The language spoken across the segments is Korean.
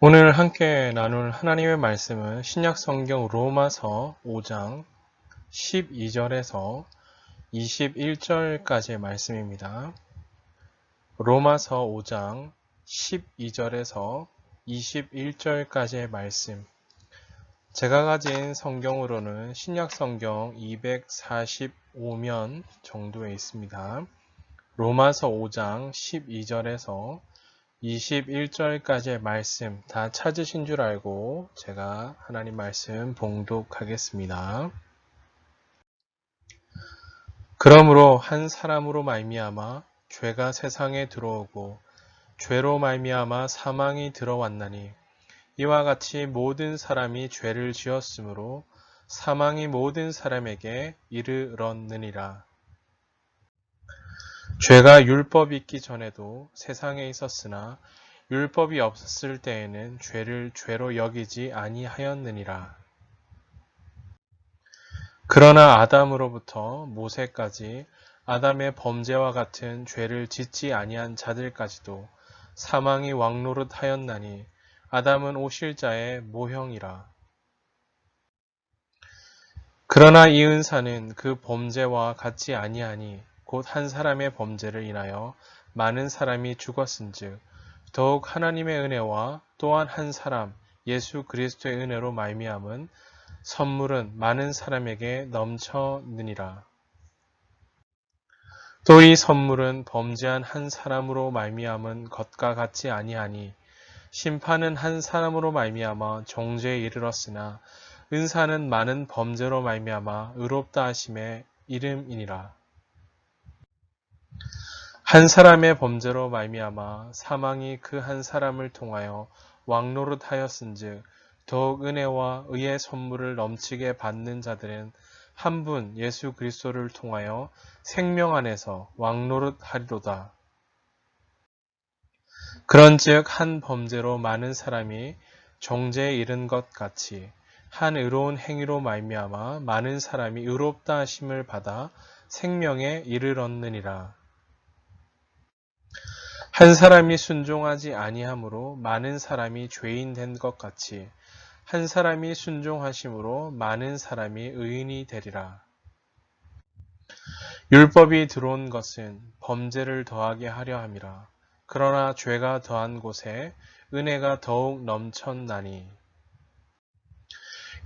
오늘 함께 나눌 하나님의 말씀은 신약 성경 로마서 5장 12절에서 21절까지의 말씀입니다. 로마서 5장 12절에서 21절까지의 말씀. 제가 가진 성경으로는 신약 성경 245면 정도에 있습니다. 로마서 5장 12절에서 21절까지의 말씀 다 찾으신 줄 알고 제가 하나님 말씀 봉독하겠습니다. 그러므로 한 사람으로 말미암아 죄가 세상에 들어오고 죄로 말미암아 사망이 들어왔나니 이와 같이 모든 사람이 죄를 지었으므로 사망이 모든 사람에게 이르렀느니라. 죄가 율법이 있기 전에도 세상에 있었으나 율법이 없었을 때에는 죄를 죄로 여기지 아니하였느니라. 그러나 아담으로부터 모세까지 아담의 범죄와 같은 죄를 짓지 아니한 자들까지도 사망이 왕노릇하였나니 아담은 오실 자의 모형이라. 그러나 이 은사는 그 범죄와 같지 아니하니 곧 한 사람의 범죄를 인하여 많은 사람이 죽었은즉 더욱 하나님의 은혜와 또한 한 사람 예수 그리스도의 은혜로 말미암은 선물은 많은 사람에게 넘쳐느니라. 또 이 선물은 범죄한 한 사람으로 말미암은 것과 같지 아니하니 심판은 한 사람으로 말미암아 정죄에 이르렀으나 은사는 많은 범죄로 말미암아 의롭다 하심의 이름이니라. 한 사람의 범죄로 말미암아 사망이 그 한 사람을 통하여 왕노릇하였은즉 더욱 은혜와 의의 선물을 넘치게 받는 자들은 한 분 예수 그리스도를 통하여 생명 안에서 왕노릇하리로다. 그런즉 한 범죄로 많은 사람이 정죄에 이른 것 같이 한 의로운 행위로 말미암아 많은 사람이 의롭다 하심을 받아 생명에 이르렀느니라. 한 사람이 순종하지 아니함으로 많은 사람이 죄인 된 것 같이 한 사람이 순종하심으로 많은 사람이 의인이 되리라. 율법이 들어온 것은 범죄를 더하게 하려 함이라. 그러나 죄가 더한 곳에 은혜가 더욱 넘쳤나니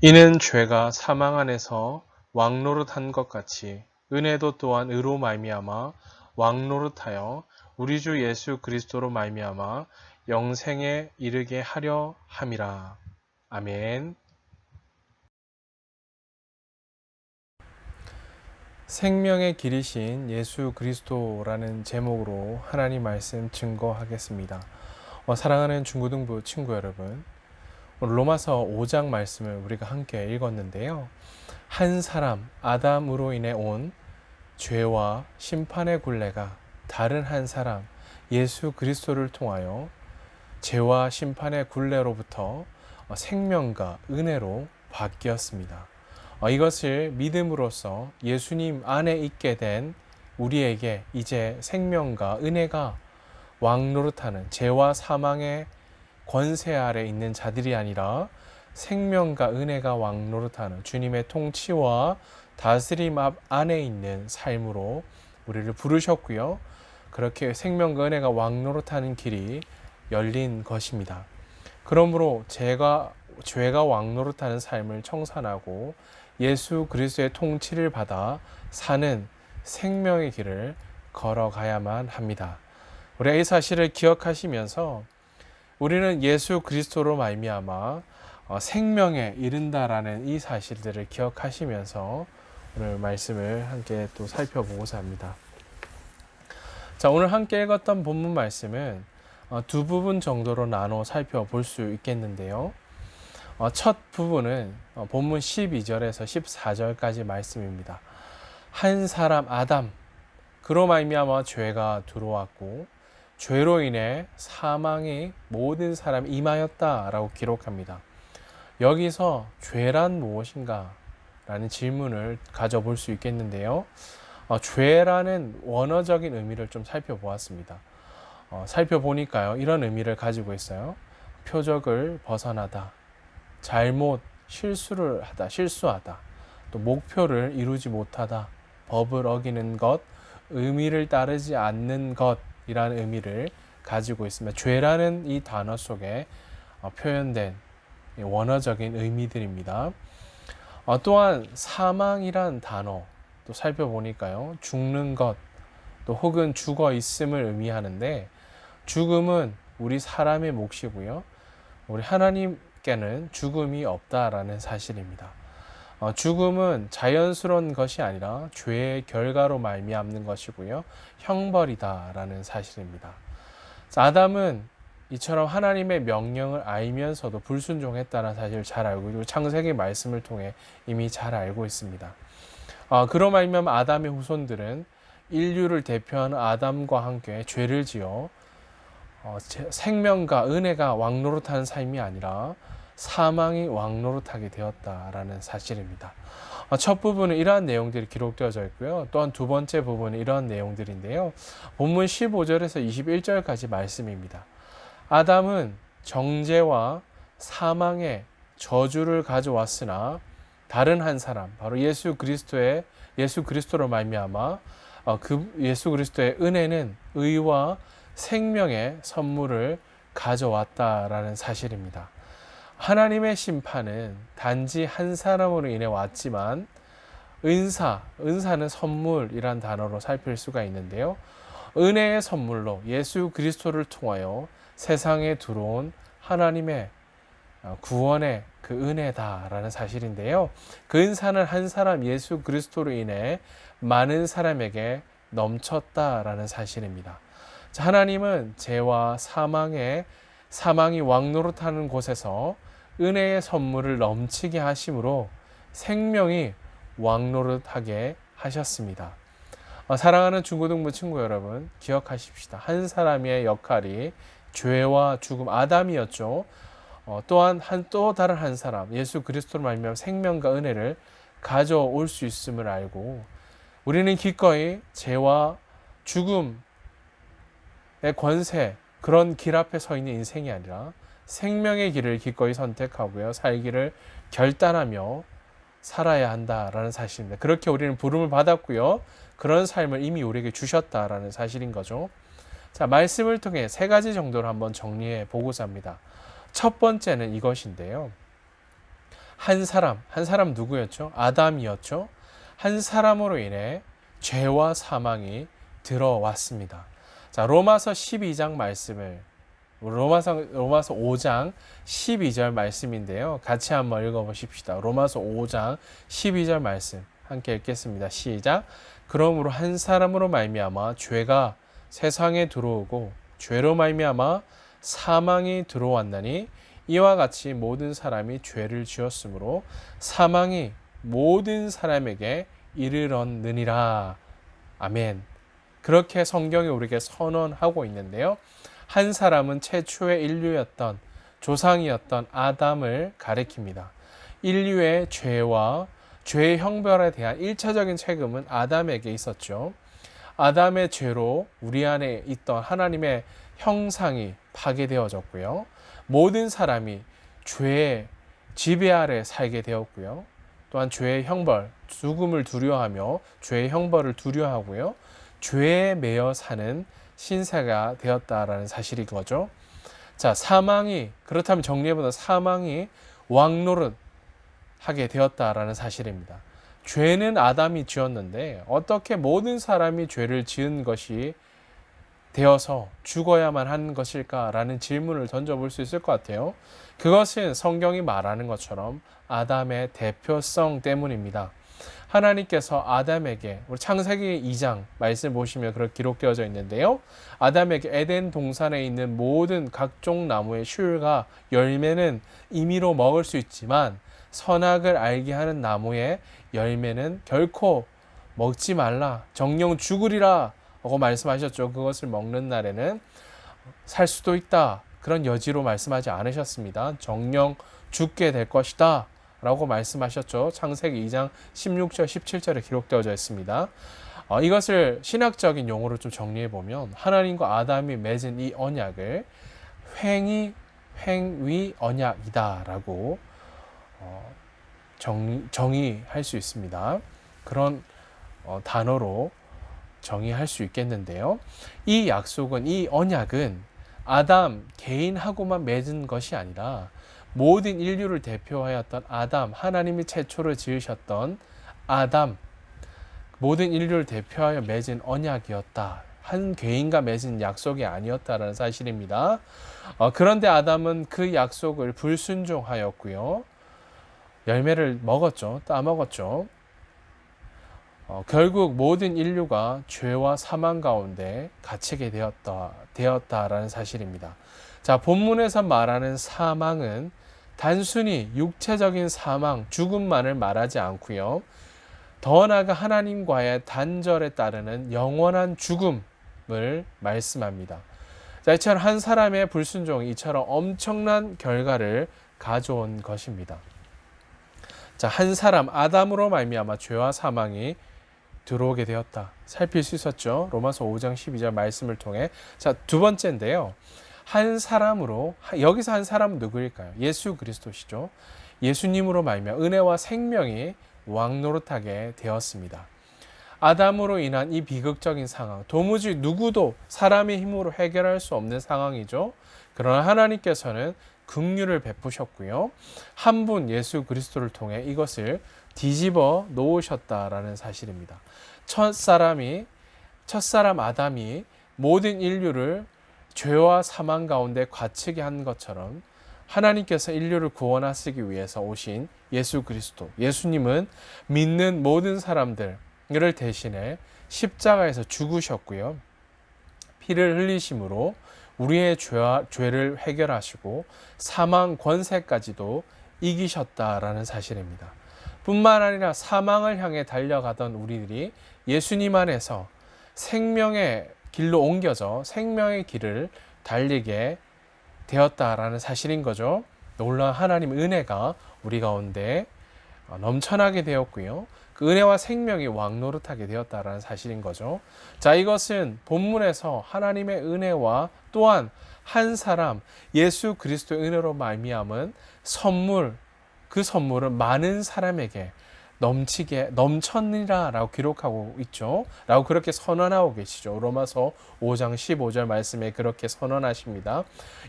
이는 죄가 사망 안에서 왕노릇한 것 같이 은혜도 또한 의로 말미암아 왕노릇하여 우리 주 예수 그리스도로 말미암아 영생에 이르게 하려 함이라. 아멘. 생명의 길이신 예수 그리스도라는 제목으로 하나님 말씀 증거하겠습니다. 사랑하는 중고등부 친구 여러분, 오늘 로마서 5장 말씀을 우리가 함께 읽었는데요. 한 사람 아담으로 인해 온 죄와 심판의 굴레가 다른 한 사람 예수 그리스도를 통하여 죄와 심판의 굴레로부터 생명과 은혜로 바뀌었습니다. 이것을 믿음으로써 예수님 안에 있게 된 우리에게 이제 생명과 은혜가 왕노릇하는 죄와 사망의 권세 아래 있는 자들이 아니라 생명과 은혜가 왕노릇하는 주님의 통치와 다스림 안에 있는 삶으로 우리를 부르셨고요. 그렇게 생명과 은혜가 왕노릇하는 길이 열린 것입니다. 그러므로 죄가 왕노릇하는 삶을 청산하고 예수 그리스도의 통치를 받아 사는 생명의 길을 걸어가야만 합니다. 우리가 이 사실을 기억하시면서 우리는 예수 그리스도로 말미암아 생명에 이른다라는 이 사실들을 기억하시면서 오늘 말씀을 함께 또 살펴보고자 합니다. 자, 오늘 함께 읽었던 본문 말씀은 두 부분 정도로 나눠 살펴볼 수 있겠는데요. 첫 부분은 본문 12절에서 14절까지 말씀입니다. 한 사람 아담, 그로 말미암아 죄가 들어왔고 죄로 인해 사망이 모든 사람에 임하였다라고 기록합니다. 여기서 죄란 무엇인가? 라는 질문을 가져볼 수 있겠는데요. 죄라는 원어적인 의미를 좀 살펴보았습니다. 살펴보니까요, 이런 의미를 가지고 있어요. 표적을 벗어나다, 실수하다, 또 목표를 이루지 못하다, 법을 어기는 것, 의미를 따르지 않는 것이라는 의미를 가지고 있습니다. 죄라는 이 단어 속에 표현된 원어적인 의미들입니다. 또한 사망이란 단어 또 살펴보니까요, 죽는 것, 또 혹은 죽어 있음을 의미하는데, 죽음은 우리 사람의 몫이고요, 우리 하나님께는 죽음이 없다라는 사실입니다. 죽음은 자연스러운 것이 아니라 죄의 결과로 말미암는 것이고요, 형벌이다라는 사실입니다. 아담은 이처럼 하나님의 명령을 알면서도 불순종했다는 사실을 잘 알고 있고, 창세기 말씀을 통해 이미 잘 알고 있습니다. 그로 말미암아 아담의 후손들은 인류를 대표하는 아담과 함께 죄를 지어 생명과 은혜가 왕노릇하는 삶이 아니라 사망이 왕노릇하게 되었다라는 사실입니다. 첫 부분은 이러한 내용들이 기록되어져 있고요. 또한 두 번째 부분은 이러한 내용들인데요. 본문 15절에서 21절까지 말씀입니다. 아담은 정죄와 사망의 저주를 가져왔으나 다른 한 사람, 바로 예수 그리스도로 말미암아 그 예수 그리스도의 은혜는 의와 생명의 선물을 가져왔다라는 사실입니다. 하나님의 심판은 단지 한 사람으로 인해 왔지만, 은사는 선물이란 단어로 살필 수가 있는데요, 은혜의 선물로 예수 그리스도를 통하여 세상에 들어온 하나님의 구원의 그 은혜다라는 사실인데요, 그 은사는 한 사람 예수 그리스도로 인해 많은 사람에게 넘쳤다라는 사실입니다. 하나님은 죄와 사망이 왕노릇하는 곳에서 은혜의 선물을 넘치게 하심으로 생명이 왕노릇하게 하셨습니다. 사랑하는 중고등부 친구 여러분, 기억하십시다. 한 사람의 역할이 죄와 죽음, 아담이었죠. 또한 또 다른 한 사람, 예수 그리스도로 말미암아 생명과 은혜를 가져올 수 있음을 알고, 우리는 기꺼이 죄와 죽음의 권세, 그런 길 앞에 서 있는 인생이 아니라 생명의 길을 기꺼이 선택하고요, 살기를 결단하며 살아야 한다라는 사실입니다. 그렇게 우리는 부름을 받았고요, 그런 삶을 이미 우리에게 주셨다라는 사실인 거죠. 자, 말씀을 통해 세 가지 정도로 한번 정리해 보고자 합니다. 첫 번째는 이것인데요, 한 사람 누구였죠? 아담이었죠. 한 사람으로 인해 죄와 사망이 들어왔습니다. 자, 로마서 12장 말씀을, 로마서 5장 12절 말씀인데요, 같이 한번 읽어보십시다. 로마서 5장 12절 말씀 함께 읽겠습니다. 시작. 그러므로 한 사람으로 말미암아 죄가 세상에 들어오고 죄로 말미암아 사망이 들어왔나니, 이와 같이 모든 사람이 죄를 지었으므로 사망이 모든 사람에게 이르렀느니라. 아멘. 그렇게 성경이 우리에게 선언하고 있는데요, 한 사람은 최초의 인류였던, 조상이었던 아담을 가리킵니다. 인류의 죄와 죄의 형벌에 대한 1차적인 책임은 아담에게 있었죠. 아담의 죄로 우리 안에 있던 하나님의 형상이 파괴되어졌고요, 모든 사람이 죄의 지배 아래 살게 되었고요, 또한 죄의 형벌, 죽음을 두려워하며 죄의 형벌을 두려워하고요, 죄에 매여 사는 신세가 되었다라는 사실인 거죠. 자, 그렇다면 정리해보면 사망이 왕노릇하게 되었다라는 사실입니다. 죄는 아담이 지었는데 어떻게 모든 사람이 죄를 지은 것이 되어서 죽어야만 하는 것일까라는 질문을 던져볼 수 있을 것 같아요. 그것은 성경이 말하는 것처럼 아담의 대표성 때문입니다. 하나님께서 아담에게, 우리 창세기 2장 말씀 보시면 그렇게 기록되어져 있는데요, 아담에게 에덴 동산에 있는 모든 각종 나무의 실과 열매는 임의로 먹을 수 있지만 선악을 알게 하는 나무의 열매는 결코 먹지 말라, 정령 죽으리라 라고 말씀하셨죠. 그것을 먹는 날에는 살 수도 있다, 그런 여지로 말씀하지 않으셨습니다. 정령 죽게 될 것이다 라고 말씀하셨죠. 창세기 2장 16절 17절에 기록되어져 있습니다. 이것을 신학적인 용어로 좀 정리해 보면, 하나님과 아담이 맺은 이 언약을 횡히 행위 언약이다라고 정의할 수 있습니다. 그런 단어로 정의할 수 있겠는데요. 이 약속은, 이 언약은 아담 개인하고만 맺은 것이 아니라 모든 인류를 대표하였던 아담, 하나님이 최초로 지으셨던 아담, 모든 인류를 대표하여 맺은 언약이었다. 한 개인과 맺은 약속이 아니었다라는 사실입니다. 그런데 아담은 그 약속을 불순종하였고요. 열매를 먹었죠. 따먹었죠. 결국 모든 인류가 죄와 사망 가운데 갇히게 되었다라는 사실입니다. 자, 본문에서 말하는 사망은 단순히 육체적인 사망, 죽음만을 말하지 않고요. 더 나아가 하나님과의 단절에 따르는 영원한 죽음을 말씀합니다. 자, 이처럼 한 사람의 불순종이 이처럼 엄청난 결과를 가져온 것입니다. 자, 한 사람 아담으로 말미암아 죄와 사망이 들어오게 되었다. 살필 수 있었죠. 로마서 5장 12절 말씀을 통해. 자, 두 번째인데요. 한 사람으로, 여기서 한 사람은 누구일까요? 예수 그리스도시죠. 예수님으로 말미암아 은혜와 생명이 왕노릇하게 되었습니다. 아담으로 인한 이 비극적인 상황, 도무지 누구도 사람의 힘으로 해결할 수 없는 상황이죠. 그러나 하나님께서는 긍휼을 베푸셨고요. 한 분 예수 그리스도를 통해 이것을 뒤집어 놓으셨다라는 사실입니다. 첫사람 아담이 모든 인류를 죄와 사망 가운데 갇히게 한 것처럼 하나님께서 인류를 구원하시기 위해서 오신 예수 그리스도, 예수님은 믿는 모든 사람들을 대신해 십자가에서 죽으셨고요. 피를 흘리심으로 우리의 죄를 해결하시고 사망 권세까지도 이기셨다라는 사실입니다. 뿐만 아니라 사망을 향해 달려가던 우리들이 예수님 안에서 생명의 길로 옮겨져 생명의 길을 달리게 되었다라는 사실인 거죠. 놀라운 하나님의 은혜가 우리 가운데 넘쳐나게 되었고요. 그 은혜와 생명이 왕노릇하게 되었다라는 사실인 거죠. 자, 이것은 본문에서 하나님의 은혜와 또한 한 사람 예수 그리스도의 은혜로 말미암은 선물, 그 선물은 많은 사람에게 넘쳤느니라라고 기록하고 있죠. 라고 그렇게 선언하고 계시죠. 로마서 5장 15절 말씀에 그렇게 선언하십니다.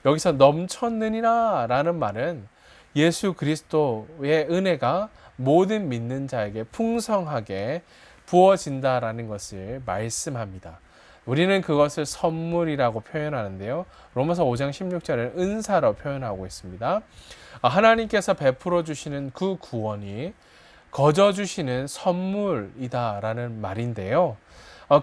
여기서 넘쳤느니라라는 말은 예수 그리스도의 은혜가 모든 믿는 자에게 풍성하게 부어진다라는 것을 말씀합니다. 우리는 그것을 선물이라고 표현하는데요. 로마서 5장 16절에는 은사로 표현하고 있습니다. 하나님께서 베풀어 주시는 그 구원이 거저 주시는 선물이다라는 말인데요.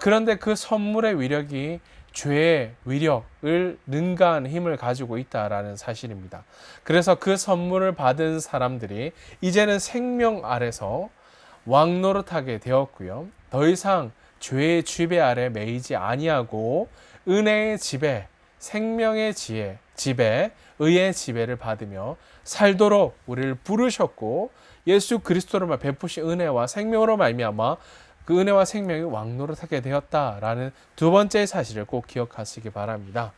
그런데 그 선물의 위력이 죄의 위력을 능가한 힘을 가지고 있다라는 사실입니다. 그래서 그 선물을 받은 사람들이 이제는 생명 아래서 왕노릇하게 되었고요. 더 이상 죄의 지배 아래 매이지 아니하고 은혜의 지배, 생명의 지배, 의의 지배를 받으며 살도록 우리를 부르셨고 예수 그리스도로 베푸신 은혜와 생명으로 말미암아 그 은혜와 생명이 왕노릇하게 되었다라는 두 번째 사실을 꼭 기억하시기 바랍니다.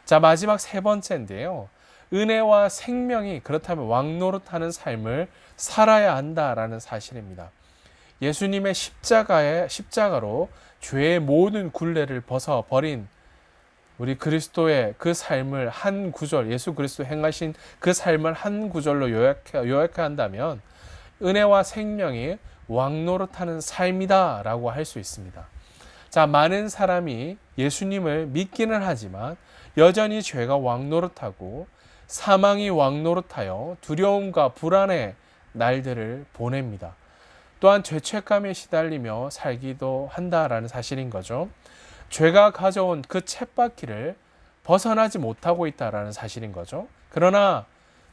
자, 마지막 세 번째인데요. 은혜와 생명이 그렇다면 왕노릇하는 삶을 살아야 한다라는 사실입니다. 예수님의 십자가로 죄의 모든 굴레를 벗어버린 우리 그리스도의 그 삶을 한 구절, 예수 그리스도 행하신 그 삶을 한 구절로 요약한다면 은혜와 생명이 왕노릇하는 삶이다 라고 할 수 있습니다. 자, 많은 사람이 예수님을 믿기는 하지만 여전히 죄가 왕노릇하고 사망이 왕노릇하여 두려움과 불안의 날들을 보냅니다. 또한 죄책감에 시달리며 살기도 한다라는 사실인 거죠. 죄가 가져온 그 쳇바퀴를 벗어나지 못하고 있다라는 사실인 거죠. 그러나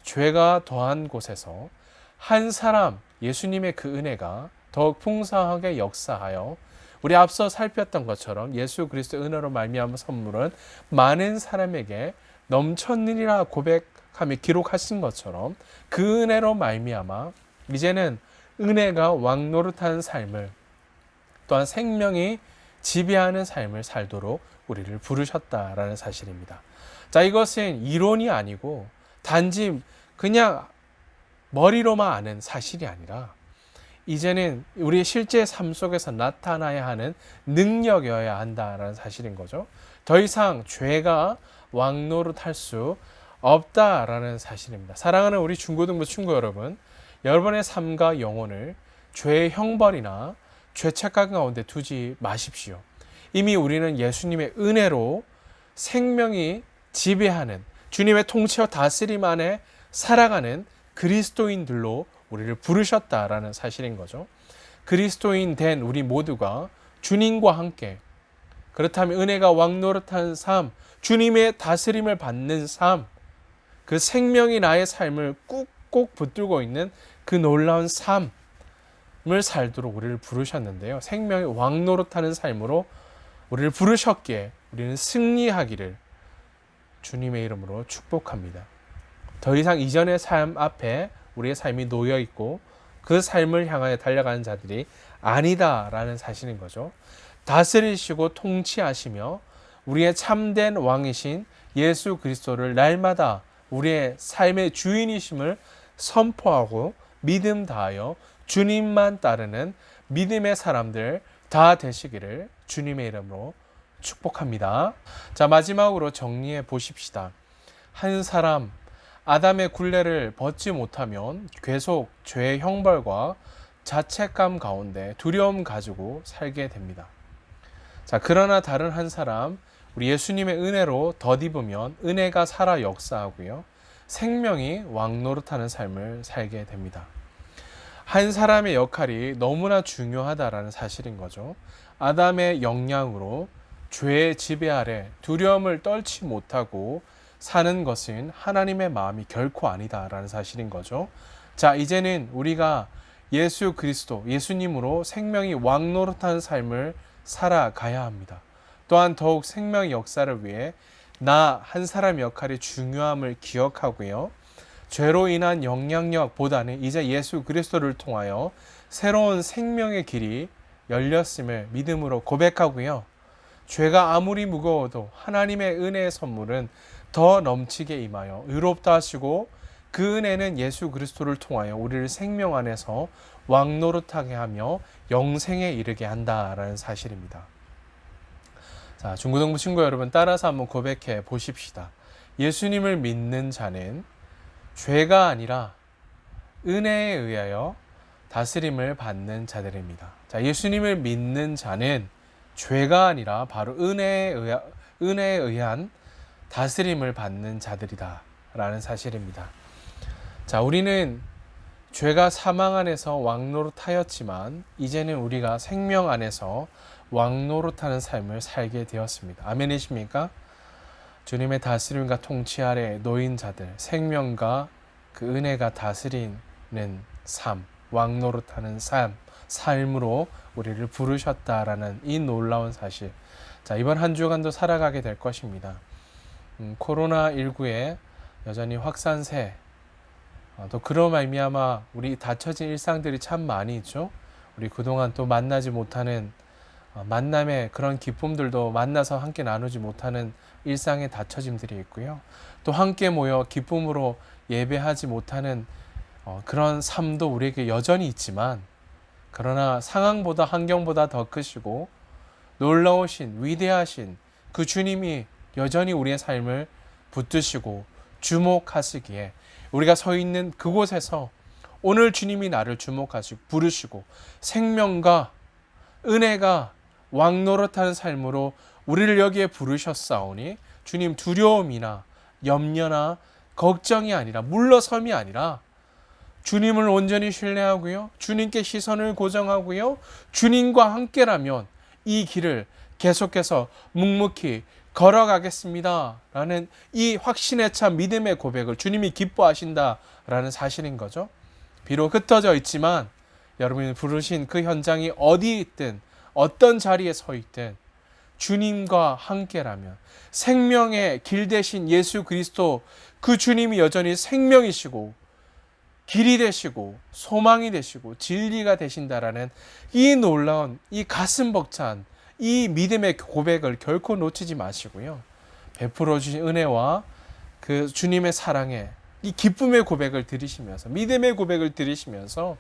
죄가 더한 곳에서 한 사람 예수님의 그 은혜가 더욱 풍성하게 역사하여 우리 앞서 살폈던 것처럼 예수 그리스도의 은혜로 말미암은 선물은 많은 사람에게 넘쳤느니라 고백하며 기록하신 것처럼 그 은혜로 말미암아 이제는 은혜가 왕노릇하는 삶을 또한 생명이 지배하는 삶을 살도록 우리를 부르셨다라는 사실입니다. 자, 이것은 이론이 아니고 단지 그냥 머리로만 아는 사실이 아니라 이제는 우리의 실제 삶 속에서 나타나야 하는 능력이어야 한다라는 사실인 거죠. 더 이상 죄가 왕노릇할 수 없다라는 사실입니다. 사랑하는 우리 중고등부 친구 여러분, 여러분의 삶과 영혼을 죄의 형벌이나 죄책감 가운데 두지 마십시오. 이미 우리는 예수님의 은혜로 생명이 지배하는 주님의 통치와 다스림 안에 살아가는 그리스도인들로 우리를 부르셨다라는 사실인 거죠. 그리스도인 된 우리 모두가 주님과 함께, 그렇다면 은혜가 왕노릇한 삶, 주님의 다스림을 받는 삶, 그 생명이 나의 삶을 꾹꾹 붙들고 있는 그 놀라운 삶을 살도록 우리를 부르셨는데요. 생명이 왕노릇하는 삶으로 우리를 부르셨기에 우리는 승리하기를 주님의 이름으로 축복합니다. 더 이상 이전의 삶 앞에 우리의 삶이 놓여 있고 그 삶을 향하여 달려가는 자들이 아니다라는 사실인 거죠. 다스리시고 통치하시며 우리의 참된 왕이신 예수 그리스도를 날마다 우리의 삶의 주인이심을 선포하고 믿음 다하여 주님만 따르는 믿음의 사람들 다 되시기를 주님의 이름으로 축복합니다. 자, 마지막으로 정리해 보십시다. 한 사람 아담의 굴레를 벗지 못하면 계속 죄의 형벌과 자책감 가운데 두려움 가지고 살게 됩니다. 자, 그러나 다른 한 사람, 우리 예수님의 은혜로 덧입으면 은혜가 살아 역사하고요. 생명이 왕노릇하는 삶을 살게 됩니다. 한 사람의 역할이 너무나 중요하다라는 사실인 거죠. 아담의 영향으로 죄의 지배 아래 두려움을 떨치 못하고 사는 것은 하나님의 마음이 결코 아니다라는 사실인 거죠. 자, 이제는 우리가 예수 그리스도, 예수님으로 생명이 왕노릇하는 삶을 살아가야 합니다. 또한 더욱 생명의 역사를 위해 나 한 사람의 역할이 중요함을 기억하고요. 죄로 인한 영향력보다는 이제 예수 그리스도를 통하여 새로운 생명의 길이 열렸음을 믿음으로 고백하고요. 죄가 아무리 무거워도 하나님의 은혜의 선물은 더 넘치게 임하여 의롭다 하시고 그 은혜는 예수 그리스도를 통하여 우리를 생명 안에서 왕노릇하게 하며 영생에 이르게 한다라는 사실입니다. 자, 중고등부 친구 여러분, 따라서 한번 고백해 보십시다. 예수님을 믿는 자는 죄가 아니라 은혜에 의하여 다스림을 받는 자들입니다. 자, 예수님을 믿는 자는 죄가 아니라 바로 은혜에 의한 다스림을 받는 자들이다 라는 사실입니다. 자, 우리는 죄가 사망 안에서 왕노릇하였지만 이제는 우리가 생명 안에서 왕노릇하는 삶을 살게 되었습니다. 아멘이십니까? 주님의 다스림과 통치 아래 놓인 자들, 생명과 그 은혜가 다스리는 삶, 왕노릇하는 삶으로 우리를 부르셨다라는 이 놀라운 사실. 자, 이번 한 주간도 살아가게 될 것입니다. 코로나19에 여전히 확산세, 또 그로 말미암아 우리 닫혀진 일상들이 참 많이 있죠. 우리 그동안 또 만나지 못하는 만남의 그런 기쁨들도 만나서 함께 나누지 못하는 일상의 닫혀짐들이 있고요. 또 함께 모여 기쁨으로 예배하지 못하는 그런 삶도 우리에게 여전히 있지만, 그러나 상황보다 환경보다 더 크시고 놀라우신 위대하신 그 주님이 여전히 우리의 삶을 붙드시고 주목하시기에 우리가 서 있는 그곳에서 오늘 주님이 나를 주목하시고 부르시고 생명과 은혜가 왕노릇하는 삶으로 우리를 여기에 부르셨사오니 주님 두려움이나 염려나 걱정이 아니라 물러섬이 아니라 주님을 온전히 신뢰하고요. 주님께 시선을 고정하고요. 주님과 함께라면 이 길을 계속해서 묵묵히 걸어가겠습니다 라는 이 확신에 찬 믿음의 고백을 주님이 기뻐하신다라는 사실인 거죠. 비록 흩어져 있지만 여러분이 부르신 그 현장이 어디 있든 어떤 자리에 서 있든 주님과 함께라면 생명의 길 대신 예수 그리스도 그 주님이 여전히 생명이시고 길이 되시고 소망이 되시고 진리가 되신다라는 이 놀라운 이 가슴 벅찬 이 믿음의 고백을 결코 놓치지 마시고요. 베풀어 주신 은혜와 그 주님의 사랑에 이 기쁨의 고백을 드리시면서, 믿음의 고백을 드리시면서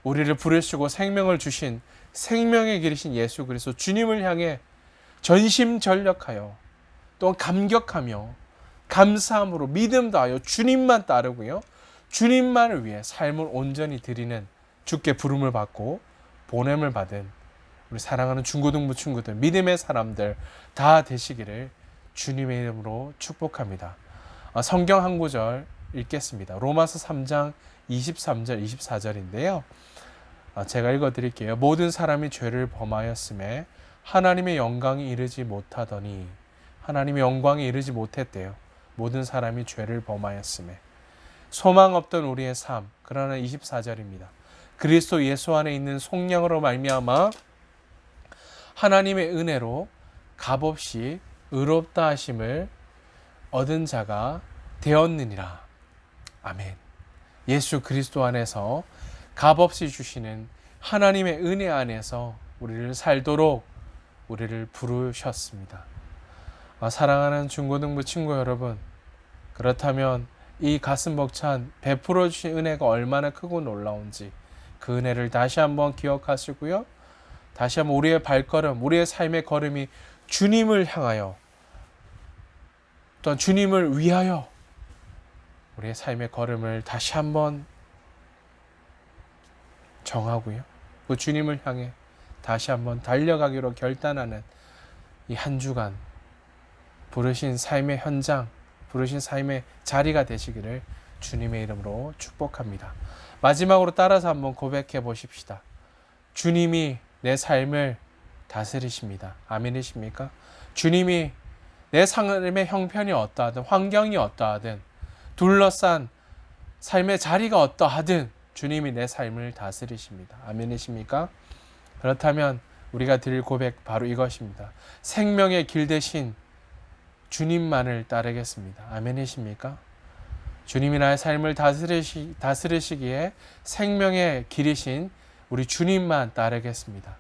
우리를 부르시고 생명을 주신, 생명의 길이신 예수 그리스도 주님을 향해 전심전력하여 또 감격하며 감사함으로 믿음 다하여 주님만 따르고요, 주님만을 위해 삶을 온전히 드리는, 주께 부름을 받고 보냄을 받은 우리 사랑하는 중고등부 친구들, 믿음의 사람들 다 되시기를 주님의 이름으로 축복합니다. 성경 한 구절 읽겠습니다. 로마서 3장 23절 24절인데요. 제가 읽어드릴게요. 모든 사람이 죄를 범하였음에 하나님의 영광이 이르지 못하더니, 하나님의 영광이 이르지 못했대요. 모든 사람이 죄를 범하였음에. 소망 없던 우리의 삶, 그러나 24절입니다. 그리스도 예수 안에 있는 속량으로 말미암아 하나님의 은혜로 값없이 의롭다 하심을 얻은 자가 되었느니라. 아멘. 예수 그리스도 안에서 값없이 주시는 하나님의 은혜 안에서 우리를 살도록 우리를 부르셨습니다. 사랑하는 중고등부 친구 여러분, 그렇다면 이 가슴 벅찬 베풀어 주신 은혜가 얼마나 크고 놀라운지 그 은혜를 다시 한번 기억하시고요, 다시 한번 우리의 발걸음, 우리의 삶의 걸음이 주님을 향하여, 또한 주님을 위하여 우리의 삶의 걸음을 다시 한번 정하고요, 그 주님을 향해 다시 한번 달려가기로 결단하는 이 한 주간 부르신 삶의 현장, 부르신 삶의 자리가 되시기를 주님의 이름으로 축복합니다. 마지막으로 따라서 한번 고백해 보십시다. 주님이 내 삶을 다스리십니다. 아멘이십니까? 주님이 내 삶의 형편이 어떠하든, 환경이 어떠하든, 둘러싼 삶의 자리가 어떠하든 주님이 내 삶을 다스리십니다. 아멘이십니까? 그렇다면 우리가 드릴 고백 바로 이것입니다. 생명의 길 대신 주님만을 따르겠습니다. 아멘이십니까? 주님이 나의 삶을 다스리시기에 생명의 길이신 우리 주님만 따르겠습니다.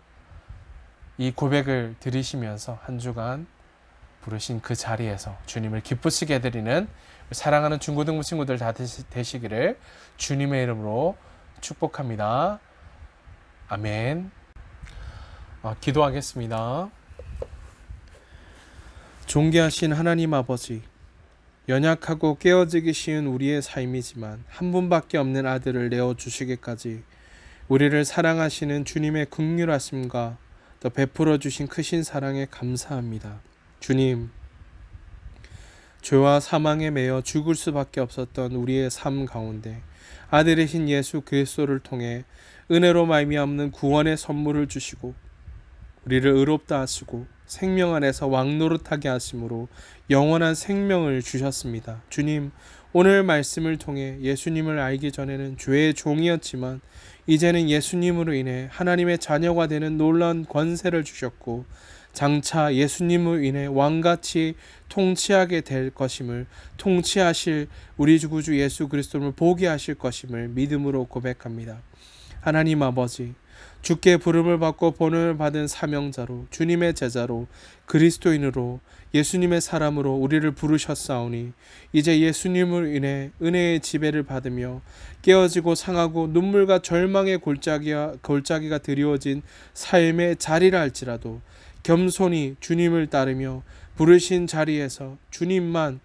이 고백을 들으시면서 한 주간 부르신 그 자리에서 주님을 기쁘시게 해드리는 사랑하는 중고등부 친구들 다 되시기를 주님의 이름으로 축복합니다. 아멘. 기도하겠습니다. 존귀하신 하나님 아버지, 연약하고 깨어지기 쉬운 우리의 삶이지만 한 분밖에 없는 아들을 내어주시기까지 우리를 사랑하시는 주님의 긍휼하심과 또 베풀어 주신 크신 사랑에 감사합니다. 주님, 죄와 사망에 매여 죽을 수밖에 없었던 우리의 삶 가운데 아들이신 예수 그리스도를 통해 은혜로 말미암는 구원의 선물을 주시고 우리를 의롭다 하시고 생명 안에서 왕노릇하게 하심으로 영원한 생명을 주셨습니다. 주님, 오늘 말씀을 통해 예수님을 알기 전에는 죄의 종이었지만 이제는 예수님으로 인해 하나님의 자녀가 되는 놀라운 권세를 주셨고 장차 예수님으로 인해 왕같이 통치하게 될 것임을, 통치하실 우리 구주 예수 그리스도를 보게 하실 것임을 믿음으로 고백합니다. 하나님 아버지, 주께 부름을 받고 본을 받은 사명자로, 주님의 제자로, 그리스도인으로, 예수님의 사람으로 우리를 부르셨사오니 이제 예수님으로 인해 은혜의 지배를 받으며 깨어지고 상하고 눈물과 절망의 골짜기가 드리워진 삶의 자리라 할지라도 겸손히 주님을 따르며 부르신 자리에서 주님만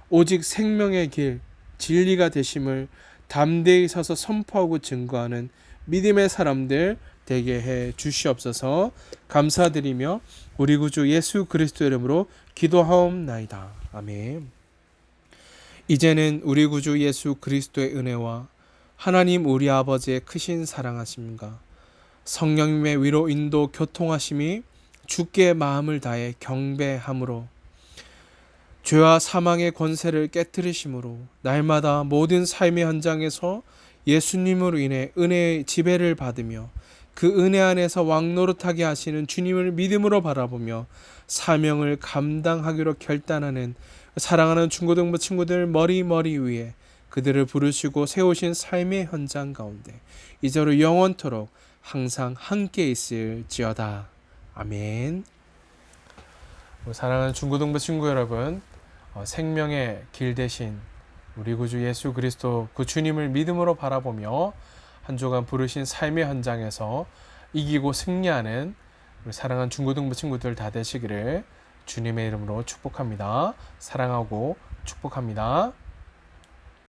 오직 생명의 길, 진리가 되심을 담대히 서서 선포하고 증거하는 믿음의 사람들 되게 해 주시옵소서. 감사드리며 우리 구주 예수 그리스도 이름으로 기도하옵나이다. 아멘. 이제는 우리 구주 예수 그리스도의 은혜와 하나님 우리 아버지의 크신 사랑하심과 성령님의 위로 인도 교통하심이 주께 마음을 다해 경배함으로 죄와 사망의 권세를 깨뜨리심으로 날마다 모든 삶의 현장에서 예수님으로 인해 은혜의 지배를 받으며 그 은혜 안에서 왕노릇하게 하시는 주님을 믿음으로 바라보며 사명을 감당하기로 결단하는 사랑하는 중고등부 친구들 머리 위에 그들을 부르시고 세우신 삶의 현장 가운데 이제로 영원토록 항상 함께 있을지어다. 아멘. 사랑하는 중고등부 친구 여러분, 생명의 길 대신 우리 구주 예수 그리스도 그 주님을 믿음으로 바라보며 한 주간 부르신 삶의 현장에서 이기고 승리하는 우리 사랑하는 중고등부 친구들 다 되시기를 주님의 이름으로 축복합니다. 사랑하고 축복합니다.